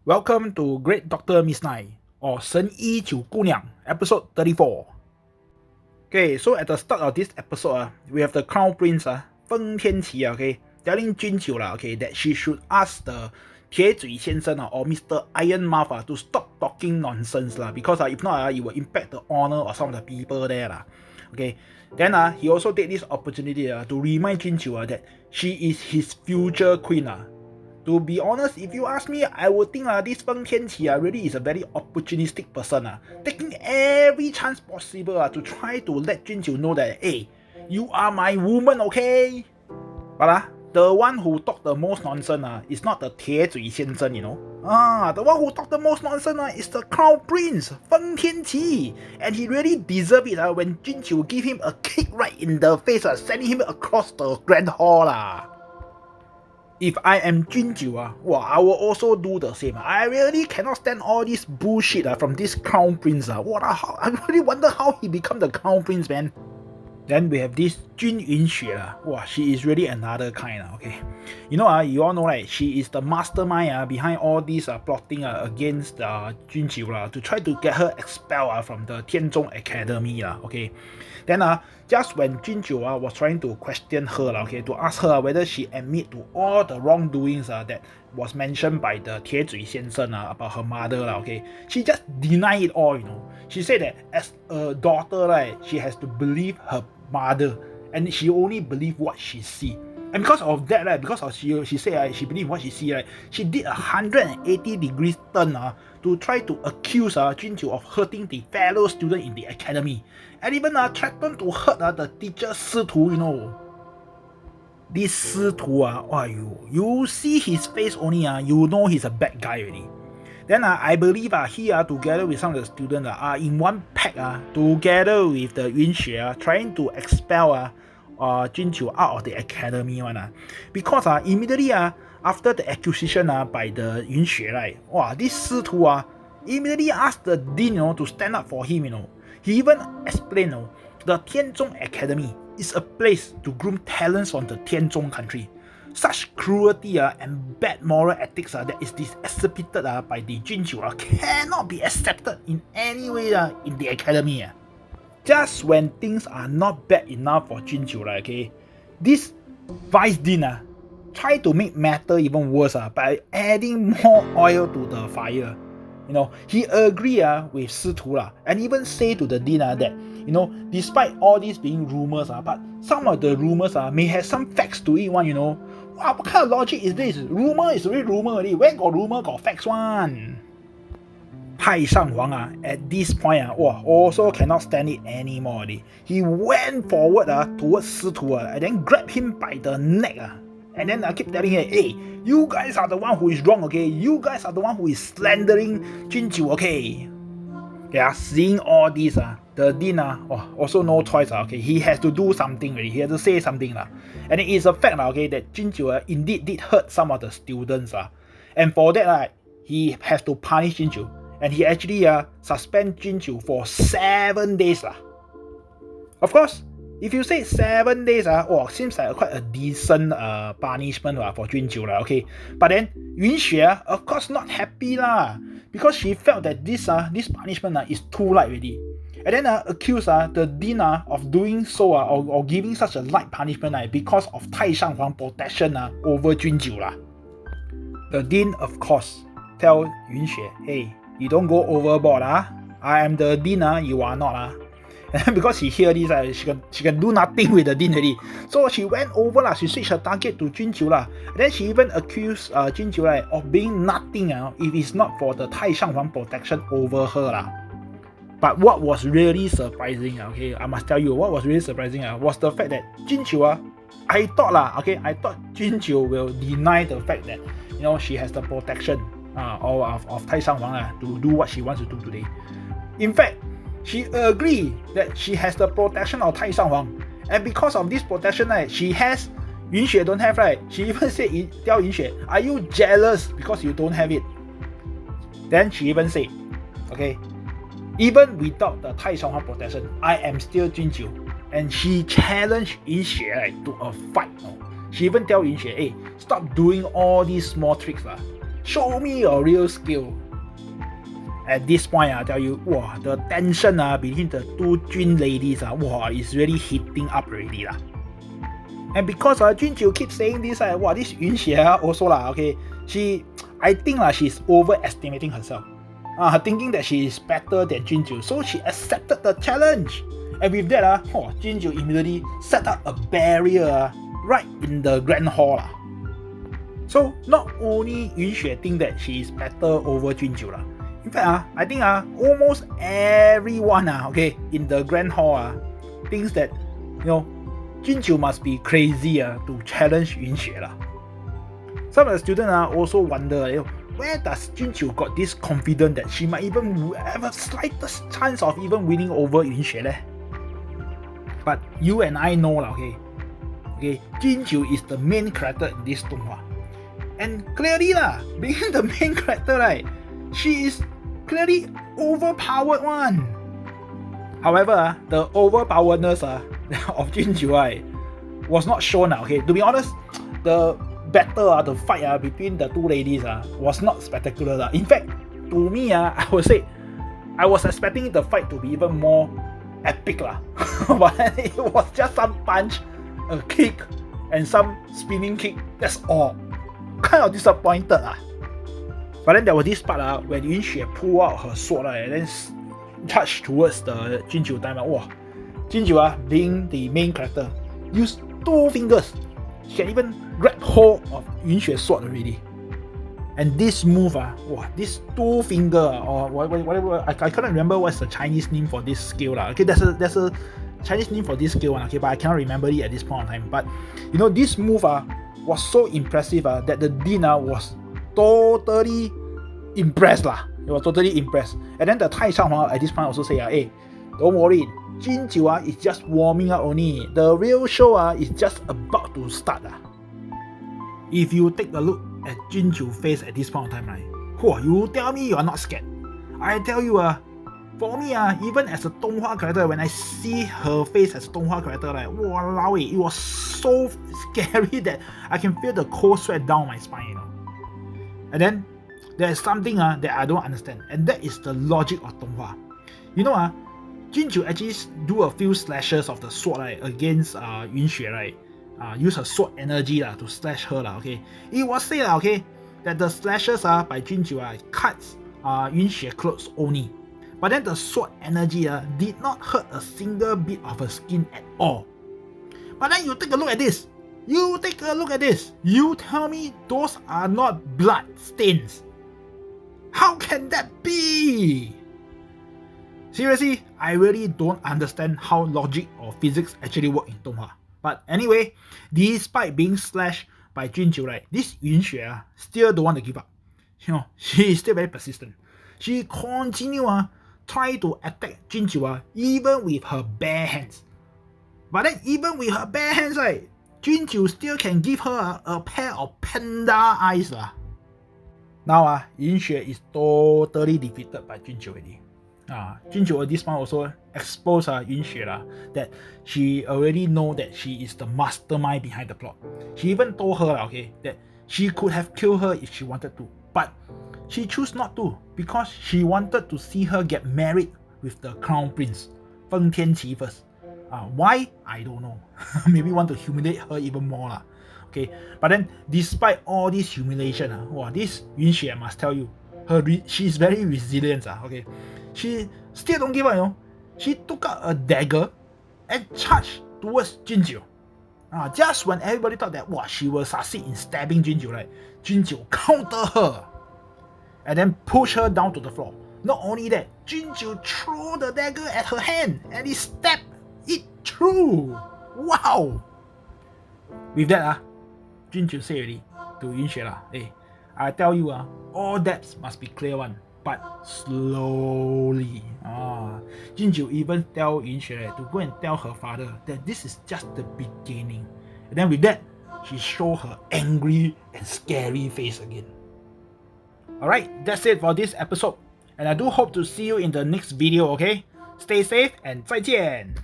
Welcome to Great Doctor Miss Nai or 神医九姑娘 episode 34. Okay, so at the start of this episode, we have the Crown Prince Feng Tianqi telling Jun Jiu that she should ask the 铁嘴先生 or Mr. Iron Mouth to stop talking nonsense because if not it will impact the honor of some of the people there. Okay, then he also take this opportunity to remind Jun Jiu that she is his future queen. To be honest, if you ask me, I would think this Feng Tianqi really is a very opportunistic person, taking every chance possible to try to let Jun Jiu know that, hey, you are my woman, okay? But the one who talk the most nonsense is not the 铁嘴先生, the one who talk the most nonsense is the Crown Prince, Feng Tianqi. And he really deserve it when Jun Jiu give him a kick right in the face, sending him across the grand hall. If I am Jun Jiu, I will also do the same. I really cannot stand all this bullshit from this Crown Prince. What the hell? I really wonder how he become the Crown Prince, man. Then we have this Jun Yunxue. She is really another kind, okay? You all know, right? She is the mastermind behind all this plotting against Jun Jiu to try to get her expelled from the Tianzhong Academy, okay? Then just when Jun Jiu was trying to question her, to ask her whether she admit to all the wrongdoings that was mentioned by the 铁嘴先生 about her mother, okay? She just denied it all, She said that as a daughter, right, she has to believe her mother, and she only believe what she see. And because of that, right, because of she said she believe what she see, right, she did a 180 degrees turn to try to accuse Jun Jiu of hurting the fellow student in the academy, and even threatened to hurt the teacher 师徒, This 师徒you see his face only, you know he's a bad guy already. Then I believe he together with some of the students are in one pack together with the Yunxue trying to expel Jun Jiu out of the academy because immediately after the accusation by the Yunxue, right, this 师徒immediately asked the dean to stand up for him. He even explained the Tianzhong Academy is a place to groom talents from the Tianzhong country. Such cruelty and bad moral ethics that is exhibited by the Jun Jiu cannot be accepted in any way in the academy. Just when things are not bad enough for Jun Jiu, okay, this vice dean try to make matter even worse by adding more oil to the fire. He agree with 师徒 and even say to the dean that, despite all these being rumors, but some of the rumors may have some facts to it one, What kind of logic is this? Rumor is really rumor already. Where got rumor got facts one? 太上皇at this point also cannot stand it anymore already. He went forward towards 师徒 and then grabbed him by the neck and then keep telling him, hey, you guys are the one who is wrong, okay? You guys are the one who is slandering Jun Jiu, okay? Seeing all this, the dean also no choice, okay? He has to do something already. He has to say something and it is a fact, okay, that Jun Jiu indeed did hurt some of the students and for that he has to punish Jun Jiu, and he actually suspend Jun Jiu for 7 days Of course, if you say 7 days seems like quite a decent punishment for Jun Jiu, okay? But then Yunxue of course not happy because she felt that this punishment is too light already, and then accused the dean of doing so or giving such a light punishment because of 太上皇 protection over Jun Jiu. The dean of course tell Yunxue, hey, you don't go overboard I am the dean you are not And because she hear this she can do nothing with the dean already, so she went over she switched her target to Jun Jiu and then she even accused Jun Jiu of being nothing if it's not for the 太上皇 protection over her But what was really surprising, okay, I must tell you, what was really surprising was the fact that Jun Jiu I thought Jun Jiu will deny the fact that she has the protection of 太上皇to do what she wants to do today. In fact, she agreed that she has the protection of 太上皇, and because of this protection she has, Yunxue don't have, right? She even said, tell Yunxue, are you jealous because you don't have it? Then she even said, okay, even without the 太上皇 protection, I am still Jun Jiu, and she challenged Yunxue to a fight. She even tell Yunxue, hey, stop doing all these small tricks show me your real skill. At this point, I tell you, wow, the tension between the two Jun ladies wow, is really heating up already lah. And because Junjiu keeps saying this, wow, this Yunxue also lah, okay, I think she's overestimating herself, thinking that she is better than Junjiu, so she accepted the challenge. And with that, Junjiu immediately set up a barrier right in the grand hall lah. So not only Yunxue think that she is better over Junjiu lah. In fact, I think almost everyone okay, in the grand hall thinks that, you know, Junjiu must be crazy to challenge Yunxue lah. Some of the students also wonder, you know, where does Junjiu got this confidence that she might even have a slightest chance of even winning over Yunxue leh? But you and I know lah, okay, Junjiu is the main character in this Donghua, and clearly lah, being the main character, right, she is clearly overpowered one. However, the overpoweredness of Junjiu was not shown. Okay, to be honest, the battle, the fight between the two ladies was not spectacular. In fact, to me, I would say I was expecting the fight to be even more epic lah. But it was just some punch, a kick, and some spinning kick. That's all. Kind of disappointed lah. But then there was this part when Yunxue pulled out her sword and then charged towards the Junjiu time. Wow, Junjiu being the main character, used 2 fingers. She can even grab hold of Yunshue's sword already. And this move, wow, this 2 finger or whatever, I can't remember what's the Chinese name for this skill. Okay, there's a Chinese name for this skill, okay, but I cannot remember it at this point in time. But you know, this move was so impressive that the Dean was totally impressed lah. He was totally impressed. And then the Tai Chang at this point also say, hey, don't worry, Junjiu is just warming up only. The real show is just about to start. If you take a look at Junjiu's face at this point in time, right, you tell me you are not scared. I tell you, for me, even as a Donghua character, when I see her face as a Donghua character, walao, it was so scary that I can feel the cold sweat down my spine, you know. And then there's something that I don't understand, and that is the logic of Donghua. You know, Junjiu actually do a few slashes of the sword against Yunxue, right? Use her sword energy to slash her, okay. It was said, okay, that the slashes by Junjiu cuts Yunxue clothes only, but then the sword energy did not hurt a single bit of her skin at all. But then you take a look at this. You take a look at this. You tell me those are not blood stains. How can that be? Seriously, I really don't understand how logic or physics actually work in Donghua. But anyway, despite being slashed by Junjiu, right, this Yunxue still don't want to give up. You know, she is still very persistent. She continue try to attack Junjiu even with her bare hands. But then even with her bare hands, right, Junjiu still can give her a pair of panda eyes. Now Yunxue is totally defeated by Junjiu already. Junjiu at this point also exposed Yunxue that she already know that she is the mastermind behind the plot. She even told her okay, that she could have killed her if she wanted to, but she chose not to because she wanted to see her get married with the crown prince, Feng Tianqi, first. Why? I don't know. Maybe want to humiliate her even more. Okay, but then despite all this humiliation, this Yunxue, I must tell you, she's very resilient. Okay, she still don't give up. You know, she took out a dagger and charged towards Junjiu. Just when everybody thought that she will succeed in stabbing Junjiu, right? Junjiu counter her and then push her down to the floor. Not only that, Junjiu threw the dagger at her hand and he stabbed it through. Wow! With that, Junjiu say already to Yunxue, hey, I tell you, all debts must be clear one, but slowly. Junjiu even tell Yunxue to go and tell her father that this is just the beginning. And then with that, she show her angry and scary face again. Alright, that's it for this episode. And I do hope to see you in the next video, okay? Stay safe and 再见!